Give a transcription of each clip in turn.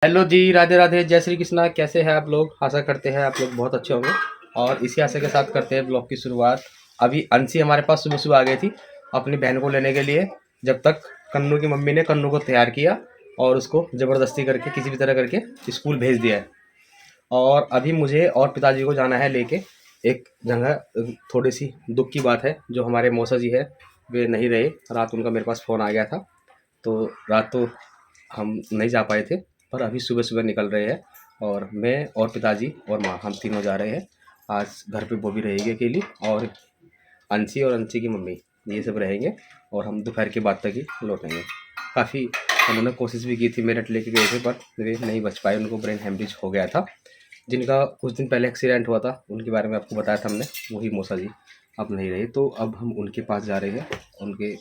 Hello जी, राधे राधे, जय श्री कृष्णा। कैसे हैं आप लोग? आशा करते हैं आप लोग बहुत अच्छे होंगे। और इसी आशा के साथ करते हैं ब्लॉग की शुरुआत। अभी अंशी हमारे पास सुबह सुबह आ गई थी अपनी बहन को लेने के लिए। जब तक कन्नू की मम्मी ने कन्नू को तैयार किया और उसको ज़बरदस्ती करके किसी भी तरह करके स्कूल भेज दिया है। और अभी मुझे और पिताजी को जाना है लेके एक जगह। थोड़ी सी दुख की बात है, जो हमारे मौसा जी है वे नहीं रहे। रात उनका मेरे पास फ़ोन आ गया था, तो रात तो हम नहीं जा पाए थे, पर अभी सुबह सुबह निकल रहे हैं। और मैं और पिताजी और माँ, हम तीनों जा रहे हैं। आज घर पे बॉबी रहेगी अकेली, और अंशी और अंशी की मम्मी, ये सब रहेंगे। और हम दोपहर के बाद तक ही लौटेंगे। काफ़ी उन्होंने कोशिश भी की थी, मेरठ लेके गए थे, पर वे नहीं बच पाए। उनको ब्रेन हेमरेज हो गया था, जिनका कुछ दिन पहले एक्सीडेंट हुआ था, उनके बारे में आपको बताया था हमने। वही मौसा जी अब नहीं रहे, तो अब हम उनके पास जा रहे हैं। उनके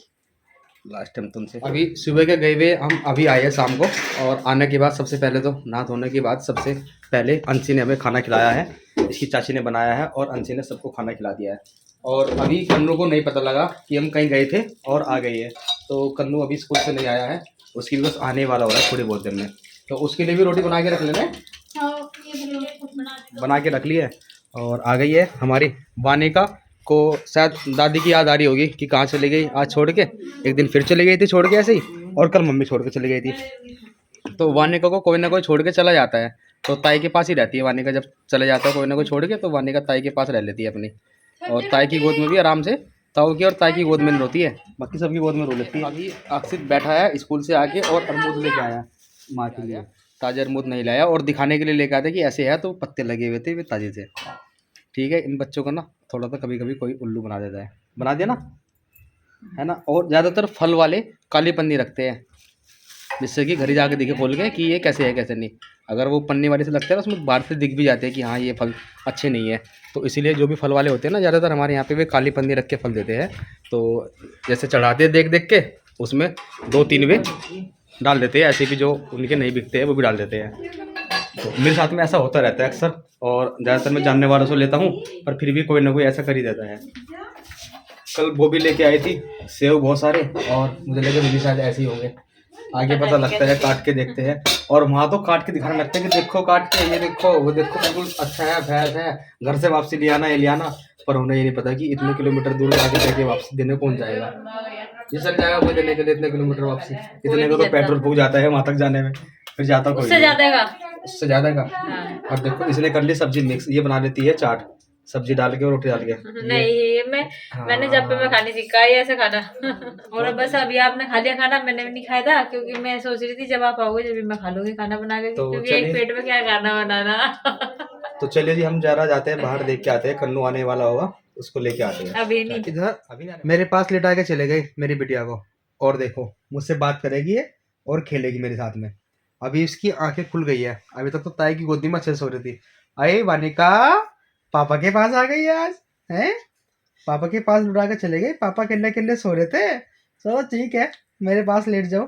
लास्ट टाइम तो उनसे अभी सुबह के गए हुए हम अभी आए हैं शाम को। और आने के बाद सबसे पहले तो नहा धोने के बाद सबसे पहले अंशी ने हमें खाना खिलाया है। इसकी चाची ने बनाया है और अंशी ने सबको खाना खिला दिया है। और अभी कन्नू को नहीं पता लगा कि हम कहीं गए थे और आ गई है। तो कन्नू अभी स्कूल से नहीं आया है, उसकी भी बस आने वाला हो रहा है थोड़ी बहुत देर में। तो उसके लिए भी रोटी बना के रख लेना। बना के रख ली है। और आ गई है हमारी वानिका को। शायद दादी की याद आ रही होगी कि कहाँ चली गई आज छोड़ के। एक दिन फिर चली गई थी छोड़ के ऐसे ही, और कल मम्मी छोड़ के चली गई थी। तो वानिका को कोई ना कोई छोड़ के चला जाता है, तो ताई के पास ही रहती है वानिका। जब चले जाता है कोई ना कोई छोड़ के, तो वानिका ताई के पास रह लेती है अपनी। और ताई की गोद में भी आराम से, ताऊ की और ताई की गोद में नहीं रोती है, बाकी सबकी गोद में रो लेती है। अभी अक्षित बैठा है स्कूल से आके और अमरूद लेके आया माँ के लिए। ताज़ा अमरूद नहीं लाया, और दिखाने के लिए लेके आते कि ऐसे है, तो पत्ते लगे हुए थे वे ताजे थे। ठीक है, इन बच्चों को ना थोड़ा सा कभी कभी कोई उल्लू बना देता है, बना दिया ना, है ना। और ज़्यादातर फल वाले काली पन्नी रखते हैं, जिससे कि घर ही जाके दिखे खोल के कि ये कैसे है कैसे नहीं। अगर वो पन्नी वाले से लगता है ना, उसमें बाहर से दिख भी जाते हैं कि हाँ ये फल अच्छे नहीं है। तो इसीलिए जो भी फल वाले होते हैं ना, ज़्यादातर हमारे यहाँ पे वे काली पन्नी रख के फल देते हैं। तो जैसे चढ़ाते हैं देख देख के, उसमें 2-3 वे डाल देते हैं। ऐसे भी जो उनके नहीं बिकते हैं वो भी डाल देते हैं। तो मेरे साथ में ऐसा होता रहता है अक्सर, और ज़्यादातर मैं जानने वालों से लेता हूँ, पर फिर भी कोई ना कोई ऐसा कर ही देता है। कल वो भी लेके आई थी सेव बहुत सारे, और मुझे लगा वो भी शायद ऐसे ही होंगे। आगे पता लगता है, काट के देखते हैं। और वहाँ तो काट के दिखाने लगते हैं कि देखो काट के, ये देखो वो देखो, बिल्कुल अच्छा है, भैंस है, घर से वापसी ले आना, ये ले आना। पर उन्हें ये नहीं पता कि इतने किलोमीटर दूर आगे जाके वापसी देने कौन जाएगा। ये सर जाएगा वो देने के लिए इतने किलोमीटर वापसी, इतने का तो पेट्रोल फूक जाता है वहाँ तक जाने में, फिर जाता कोई उससे ज्यादा का, उससे ज़्यादा का। हाँ। और देखो इसने कर ली सब्जी मिक्स, ये बना लेती है चाट, सब्जी डाल के और रोटी डाल के। नहीं ये मैंने जब पे मैं खानी सीखा है ऐसे खाना। और बस अभी आपने खा लिया खाना, मैंने भी नहीं खाया था, क्योंकि मैं सोच रही थी जब आप आओगे जब भी मैं खा लूंगी खाना बना के, तो क्योंकि एक पेट में क्या खाना बनाना। तो चलिए जी, हम जरा जाते हैं बाहर, देख के आते हैं। कन्नू आने वाला होगा, उसको लेके आते हैं। अभी नहीं। इधर अभी मेरे पास लेटा के चले गए मेरी बिटिया को। और देखो मुझसे बात करेगी ये और खेलेगी मेरे साथ में। अभी इसकी आंखें खुल गई है, अभी तक तो ताई की गोदी में अच्छे से सो रही थी। अरे वानिका, पापा के पास आ गई आज, हैं? पापा के पास लुटा के चले गए, पापा किन्ने किन्ने सो रहे थे। चलो ठीक है, मेरे पास लेट जाओ।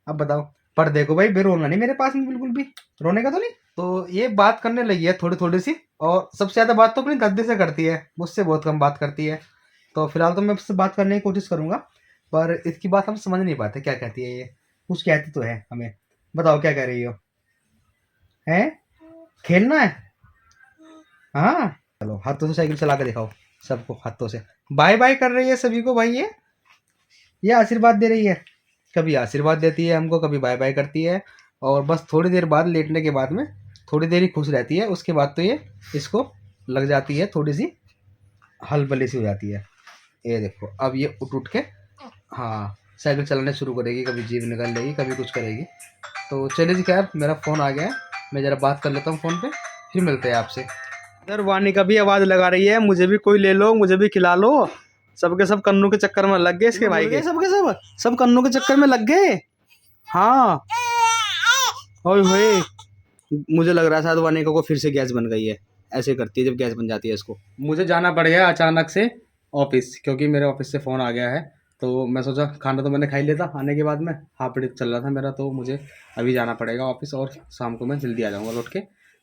अब बताओ, पर देखो भाई, बे रोना नहीं मेरे पास में, बिल्कुल भी रोने का तो नहीं। तो ये बात करने लगी है थोड़ी थोड़ी सी, और सबसे ज़्यादा बात तो अपनी दादी से करती है, मुझसे बहुत कम बात करती है। तो फिलहाल तो मैं उससे बात करने की कोशिश करूँगा, पर इसकी बात हम समझ नहीं पाते क्या कहती है ये। कुछ कहती तो है हमें, बताओ क्या कह रही हो? हैं? खेलना है? हाँ चलो, हाथों से साइकिल चला के दिखाओ सबको, हाथों से बाय बाय कर रही है सभी को भाई। ये आशीर्वाद दे रही है, कभी आशीर्वाद देती है हमको, कभी बाय बाय करती है। और बस थोड़ी देर बाद लेटने के बाद में थोड़ी देर ही खुश रहती है, उसके बाद तो ये इसको लग जाती है थोड़ी सी हलबली सी हो जाती है। ये देखो अब ये उठ उठ के, हाँ, साइकिल चलाने शुरू करेगी, कभी जीभ निकाल लेगी, कभी कुछ करेगी। तो चलिए जी, खैर मेरा फ़ोन आ गया है, मैं ज़रा बात कर लेता हूँ फ़ोन पे, फिर मिलते हैं आपसे। इधर वानी का भी आवाज़ लगा रही है, मुझे भी कोई ले लो, मुझे भी खिला लो। सबके सब कन्नू के चक्कर में लग गए इसके भाई के, सबके सब कन्नू के चक्कर में लग गए। हाँ, ओए होए, मुझे लग रहा है शायद वानिका को फिर से गैस बन गई है। ऐसे करती है जब गैस बन जाती है इसको। मुझे जाना पड़ गया अचानक से ऑफिस, क्योंकि मेरे ऑफिस से फ़ोन आ गया है। तो मैं सोचा खाना तो मैंने खा ही लेता आने के बाद में, हाफ डे चल रहा था मेरा, तो मुझे अभी जाना पड़ेगा ऑफिस, और शाम को मैं जल्दी आ जाऊँगा लौट के।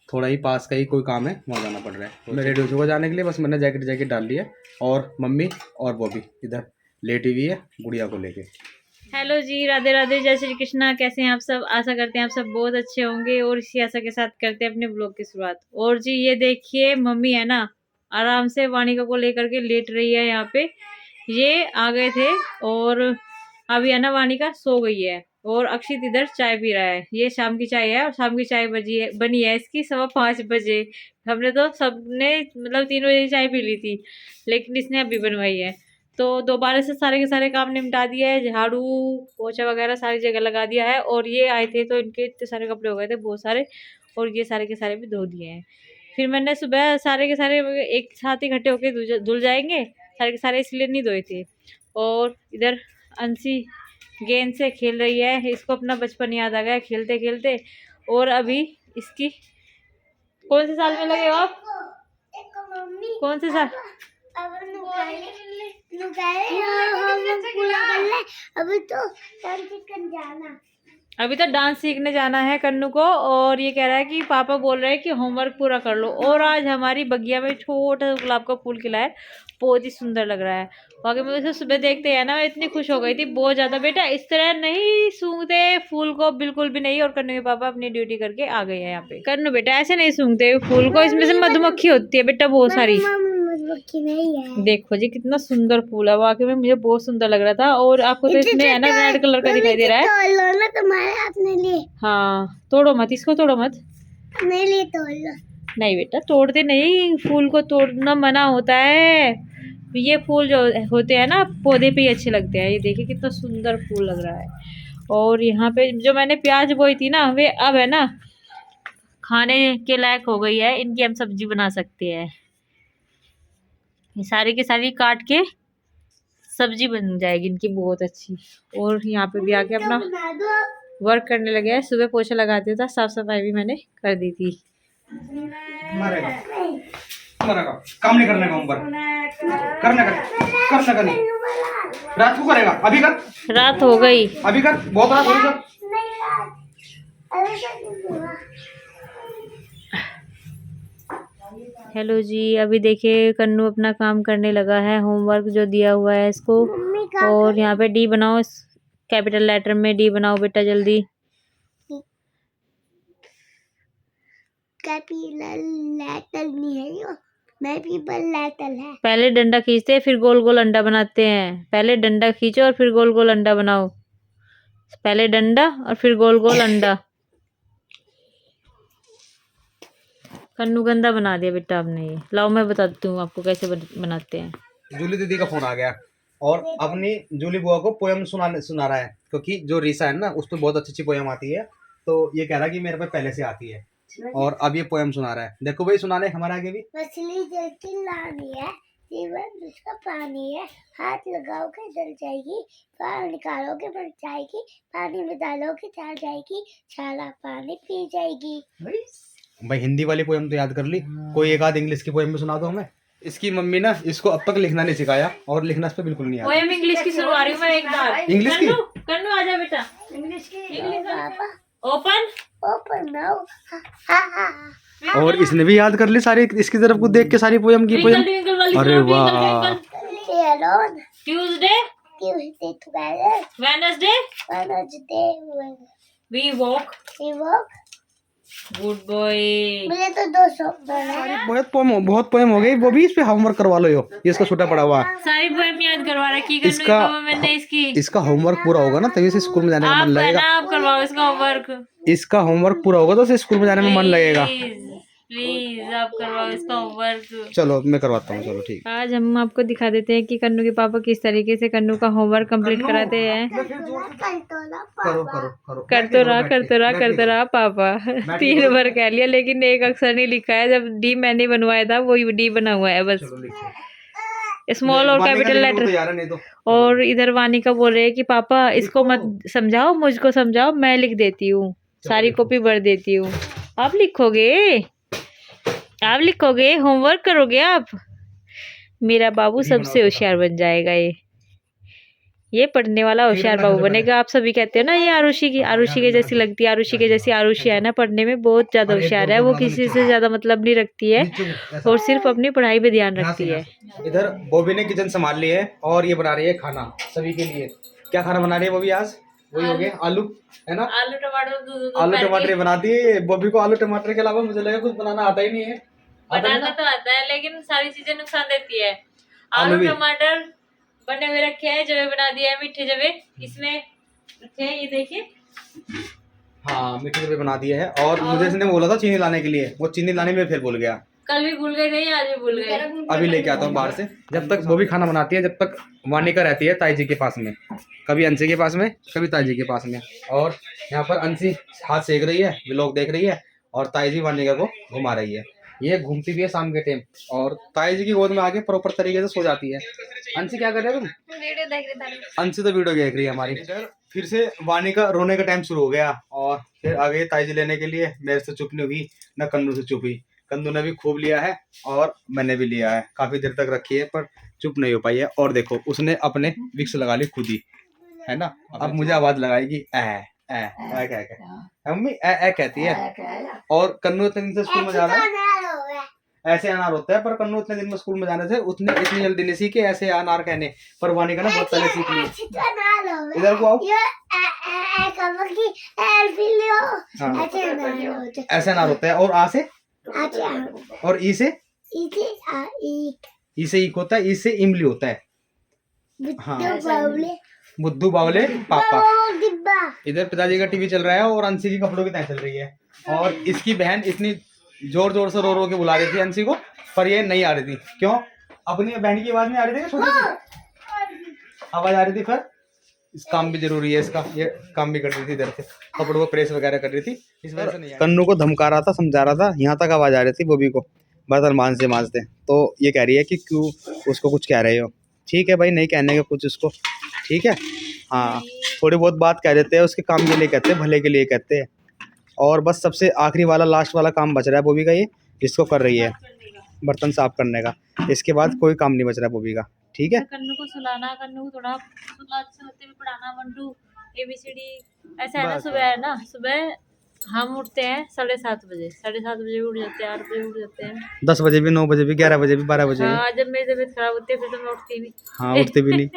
थोड़ा ही पास का ही कोई काम है, वहाँ जाना पड़ रहा है। तो मैं रेडी हो चुका जाने के लिए, बस मैंने जैकेट डाल ली है। और मम्मी और बॉबी इधर लेटी हुई है गुड़िया को लेके। हेलो जी, राधे राधे, जय श्री कृष्णा। कैसे हैं आप सब? आशा करते हैं आप सब बहुत अच्छे होंगे और इसी आशा के साथ करते हैं अपने ब्लॉग की शुरुआत। और जी ये देखिए मम्मी है ना, आराम से वानिका को लेकर के लेट रही है यहाँ पे। ये आ गए थे और अभी है ना वानिका सो गई है और अक्षित इधर चाय पी रहा है। ये शाम की चाय है और शाम की चाय बनी है इसकी 5:15 बजे। हमने तो सबने मतलब 3 बजे चाय पी ली थी, लेकिन इसने अभी बनवाई है। तो दोबारा से सारे के सारे काम निपटा दिया है, झाड़ू पोछा वगैरह सारी जगह लगा दिया है। और ये आए थे तो इनके इतने सारे कपड़े हो गए थे बहुत सारे, और ये सारे के सारे भी धो दिए हैं। फिर मैंने सुबह सारे के सारे एक साथ इकट्ठे होके धुल जाएंगे सारे के सारे, इसलिए नहीं धोए थे। और इधर अंशी गेंद से खेल रही है, इसको अपना बचपन याद आ गया खेलते खेलते। और अभी इसकी कौन से साल में लगे हो आप? कौन से साल? अभी तो डांस सीखने जाना है कन्नू को, और ये कह रहा है कि पापा बोल रहे हैं कि होमवर्क पूरा कर लो। और आज हमारी बगिया में छोटा गुलाब का फूल खिला है, बहुत ही सुंदर लग रहा है। बाकी मैं उसे सुबह देखते हैं ना, मैं इतनी खुश हो गई थी बहुत ज्यादा। बेटा इस तरह नहीं सूंघते फूल को, बिल्कुल भी नहीं। और कन्नू के पापा अपनी ड्यूटी करके आ गए हैं यहाँ पे। कन्नू बेटा ऐसे नहीं सूंघते फूल को, इसमें से मधुमक्खी होती है बेटा बहुत सारी। नहीं है। देखो जी कितना सुंदर फूल है, वाकई में मुझे बहुत सुंदर लग रहा था। और आपको तो इसमें है ना रेड कलर का दिखाई दे रहा है। ना तुम्हारे अपने लिए। हाँ तोड़ो मत इसको, तोड़ो मत। अपने लिए तोड़ लो। नहीं बेटा तोड़ते नहीं, फूल को तोड़ना मना होता है। ये फूल जो होते हैं ना पौधे पे ही अच्छे लगते हैं। ये देखिए कितना सुंदर फूल लग रहा है। और यहाँ पे जो मैंने प्याज बोई थी ना, वे अब है ना खाने के लायक हो गई है। इनकी हम सब्जी बना सकते हैं। ये सारी की सारी काट के सब्जी बन जाएगी इनकी बहुत अच्छी। और यहाँ पे भी आके अपना वर्क करने लगे हैं। सुबह पोछा लगाते था, साफ सफाई भी मैंने कर दी थी। मरेगा काम नहीं करने का, होमवर्क करने का नहीं, रात को करेगा। अभी कर, रात हो गई अभी कर, बहुत रात हो गई सर। हेलो जी, अभी देखिए कन्नू अपना काम करने लगा है, होमवर्क जो दिया हुआ है इसको। और यहाँ पे डी बनाओ, कैपिटल लेटर में डी बनाओ बेटा जल्दी। कैपिटल लेटर नहीं है यो, मैं पीपल लेटर है। पहले डंडा खींचते हैं फिर गोल गोल अंडा बनाते हैं। पहले डंडा खींचो और फिर गोल गोल अंडा बनाओ। पहले डंडा और फिर गोल गोल अंडा। कन्नू गंदा बना दिया बेटा आपने। ये लाओ मैं बताती हूँ आपको कैसे बनाते हैं। जूली दीदी का फोन आ गया और अपनी जूली बुआ को पोयम सुना रहा है, क्योंकि जो रीसा है ना उस पर बहुत अच्छी अच्छी पोयम आती है। तो ये कह रहा है कि मेरे पे पहले से आती है, और अब ये पोयम सुना रहा है। देखो भाई सुनाने हमारे आगे भी। मछली जल की लानी है, जीवन उसका पानी है, हाथ लगाओगे जल जाएगी, बाहर निकालोगे बन जाएगी, पानी में डालोगे जल जाएगी, छाला पानी पी जाएगी। भाई हिंदी वाली पोयम तो याद कर ली, कोई एक आध इंग्लिश की पोयम भी सुना दो हमें। इसकी मम्मी ना इसको अब तक लिखना नहीं सिखाया, और लिखना इस पे बिल्कुल नहीं आता। पोयम इंग्लिश की शुरू आ रही हूँ मैं एक बार। इंग्लिश की? कन्नू आजा बेटा। इंग्लिश की ओपन ओपन नाउ। और इसने भी याद कर ली सारी, इसकी तरफ को देख के सारी पोयम की पोयम। अरे वाह। Tuesday Wednesday we walk good boy. मुझे तो 200 बहुत पोयम हो गई। वो भी इस पे होमवर्क करवा लो। यो ये इसका छोटा पड़ा हुआ है, सारी पोयम याद करवा रखी मैंने इसकी। इसका होमवर्क पूरा होगा ना तभी इसे स्कूल में जाने में मन लगेगा। आप करवाओ इसका होमवर्क। इसका होमवर्क पूरा होगा तो इसे स्कूल में जाने में मन लगेगा। प्लीज आप करवाओ इसका होमवर्क। चलो मैं करवाता हूँ, चलो ठीक। आज हम आपको दिखा देते हैं कि कन्नू के पापा किस तरीके से कन्नू का होमवर्क कंप्लीट कराते हैं। करो करो करो। कर तो रहा पापा। 3 बार कह लिया लेकिन एक अक्षर नहीं लिखा है। जब डी मैंने बनवाया था वो डी बना हुआ है बस, स्मॉल और कैपिटल लेटर। और इधर वानिका बोल रहे हैं कि पापा इसको मत समझाओ, मुझको समझाओ, मैं लिख देती हूँ, सारी कॉपी भर देती हूँ। आप लिखोगे होमवर्क करोगे आप। मेरा बाबू सबसे होशियार बन जाएगा। ये पढ़ने वाला होशियार बाबू बनेगा। आप सभी कहते हो ना ये आरुषि के जैसी लगती है। आरुषि के जैसी आरुषि है ना, पढ़ने में बहुत ज्यादा होशियार है। वो किसी से ज्यादा मतलब नहीं रखती है और सिर्फ अपनी पढ़ाई पे ध्यान रखती है। इधर बॉबी ने किचन संभाल ली है और ये बना रही है खाना सभी के लिए। क्या खाना बना रही है बॉबी आज? वही हो गया आलू, है ना? आलू टमाटर दूध आलू टमाटर बना दिए। बॉबी को आलू टमाटर के अलावा मुझे लगा कुछ बनाना आता ही नहीं है। बनाना तो आता है लेकिन सारी चीजें नुकसान देती है। आलू आलू भी। टमाटर बने हुए रखे हैं, जवे बना दिया है, मीठे जवे इसमें रखे हैं, ये देखिए। हाँ मीठे जवे बना दिए है। और मुझे इसने बोला था चीनी लाने के लिए, वो चीनी लाने में फिर भूल गया। कल भी भूल गए, नहीं आज भी भूल गए। अभी लेके आता हूँ बाहर से। जब तक वो भी खाना बनाती है, जब तक वानिका रहती है ताई जी के पास में, कभी अंशी के पास में, कभी ताई जी के पास में। और यहाँ पर अंशी हाथ सेक रही है, व्लॉग देख रही है, और ताई जी वानिका को घुमा रही है। ये घूमती भी है शाम के टाइम, और ताई जी की गोद में आके प्रॉपर तरीके से सो जाती है। अंशी क्या कर रहे हो तुम? वीडियो देख रहे थे। अंशी तो वीडियो देख रही है हमारी। इधर फिर से वानिका रोने का टाइम शुरू हो गया, और फिर आ गई ताई जी लेने के लिए। मेरे से चुप नहीं हुई, न कन्नू से चुप हुई। कन्नू ने भी खूब लिया है और मैंने भी लिया है, काफी देर तक रखी है, पर चुप नहीं हो पाई है। और देखो उसने अपने विक्स लगा ली खुद ही, है ना? अब मुझे आवाज लगाएगी ए क्या मम्मी ए कहती है। और कन्नू इतने दिन से स्कूल में जा रहा है, ऐसे अनार होता है, पर कन्नू इतने दिन में स्कूल में जाने से उसने इतनी जल्दी नहीं सीखे ऐसे अनार कहने, पर वानिका ने बहुत पहले सीख लिया। इधर को आओ। ऐसे अनार होता है। और आ से, और ई से, ई से ईक होता है, ई से इमली होता है। हाँ बुद्धू बावले पापा। इधर पिताजी का टीवी चल रहा है और अंशी की कपड़ों की तय चल रही है। और इसकी बहन इतनी जोर जोर से रो रो के बुला रही थी अंशी को, पर ये नहीं आ रही थी। क्यों? अपनी बहन की आवाज नहीं आ रही थी, छोटी आवाज आ रही थी। फिर इस काम भी जरूरी है इसका, ये काम भी कर रही थी इधर से, कपड़ों को प्रेस वगैरह कर रही थी, इस वजह से नहीं। कन्नू को धमका रहा था, समझा रहा था, यहाँ तक आवाज आ रही थी बॉबी को बर्तन मांजते। तो ये कह रही है कि क्यों उसको कुछ कह रहे हो। ठीक है भाई, नहीं कहने का कुछ उसको, ठीक है। हाँ थोड़ी बहुत बात कह देते हैं, उसके काम के लिए कहते हैं, भले के लिए कहते हैं। और बस सबसे आखिरी वाला लास्ट वाला काम बच रहा है बॉबी का, ये इसको कर रही है, बर्तन साफ करने का। इसके बाद कोई काम नहीं बच रहा है बॉबी का, ठीक है। कन्नू को सुलाना, कन्नू को थोड़ा सुलाते हुए पढ़ाना, 1 2 ABCD ऐसा है ना। सुबह है ना, सुबह हम उठते हैं 7:30 बजे, 7:30 बजे भी उठ जाते हैं, 8 बजे उठ जाते हैं, 10 बजे भी, 9 बजे भी, 11 बजे भी, 12 बजे भी। हाँ, जब मेरी तबीयत खराब होती है फिर तो मैं उठती भी। हाँ उठते भी नहीं।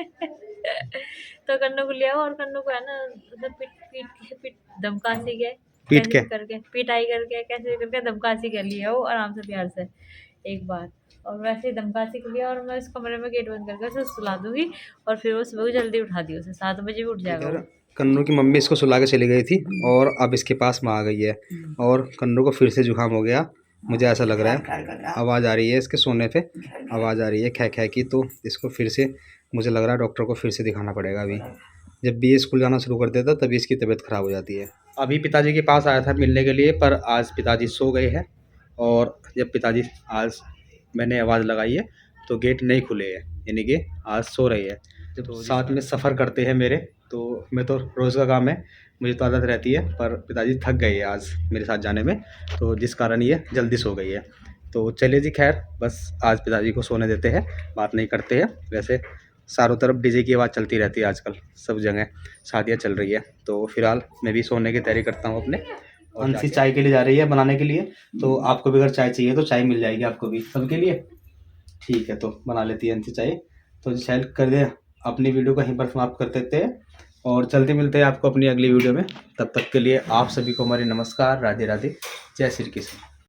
तो कन्नू को लिया और कन्नू को है ना मतलब पीट धमकासी के, पीट के करके पिटाई करके कैसे करके धमकासी कर लिया वो आराम से प्यार से एक बार। और वैसे ही धमकासी कर लिया, और मैं इस कमरे में गेट बंद करके उसे सुला दूंगी, और फिर वो सुबह जल्दी उठा दी उसे, 7 बजे भी उठ जाएगा वो। कन्नू की मम्मी इसको सुला के चली गई थी और अब इसके पास में आ गई है, और कन्नू को फिर से जुकाम हो गया, मुझे ऐसा लग रहा है। आवाज़ आ रही है इसके सोने पे, आवाज़ आ रही है खे खे की। तो इसको फिर से मुझे लग रहा है डॉक्टर को फिर से दिखाना पड़ेगा। अभी जब भी ये स्कूल जाना शुरू कर देता तभी इसकी तबीयत ख़राब हो जाती है। अभी पिताजी के पास आया था मिलने के लिए, पर आज पिताजी सो गए हैं। और जब पिताजी आज मैंने आवाज़ लगाई है तो गेट नहीं खुले हैं, यानी कि आज सो रही है। जब तो साथ में सफ़र करते हैं मेरे, तो मैं तो रोज़ का काम है, मुझे तो आदत रहती है, पर पिताजी थक गए हैं आज मेरे साथ जाने में, तो जिस कारण ये जल्दी सो गई है। तो चलिए जी, खैर बस आज पिताजी को सोने देते हैं, बात नहीं करते हैं। वैसे चारों तरफ डीजे की आवाज़ चलती रहती है आजकल, सब जगह शादियाँ चल रही है। तो फिलहाल मैं भी सोने की तैयारी करता हूँ अपने। अंशी चाय के लिए जा रही है बनाने के लिए, तो आपको भी अगर चाय चाहिए तो चाय मिल जाएगी आपको भी, सबके लिए। ठीक है, तो बना लेती है अंशी चाय। तो शायद कर दे, अपनी वीडियो को यहीं पर समाप्त कर देते हैं, और जल्दी मिलते हैं आपको अपनी अगली वीडियो में। तब तक के लिए आप सभी को हमारी नमस्कार, राधे राधे, जय श्री कृष्ण।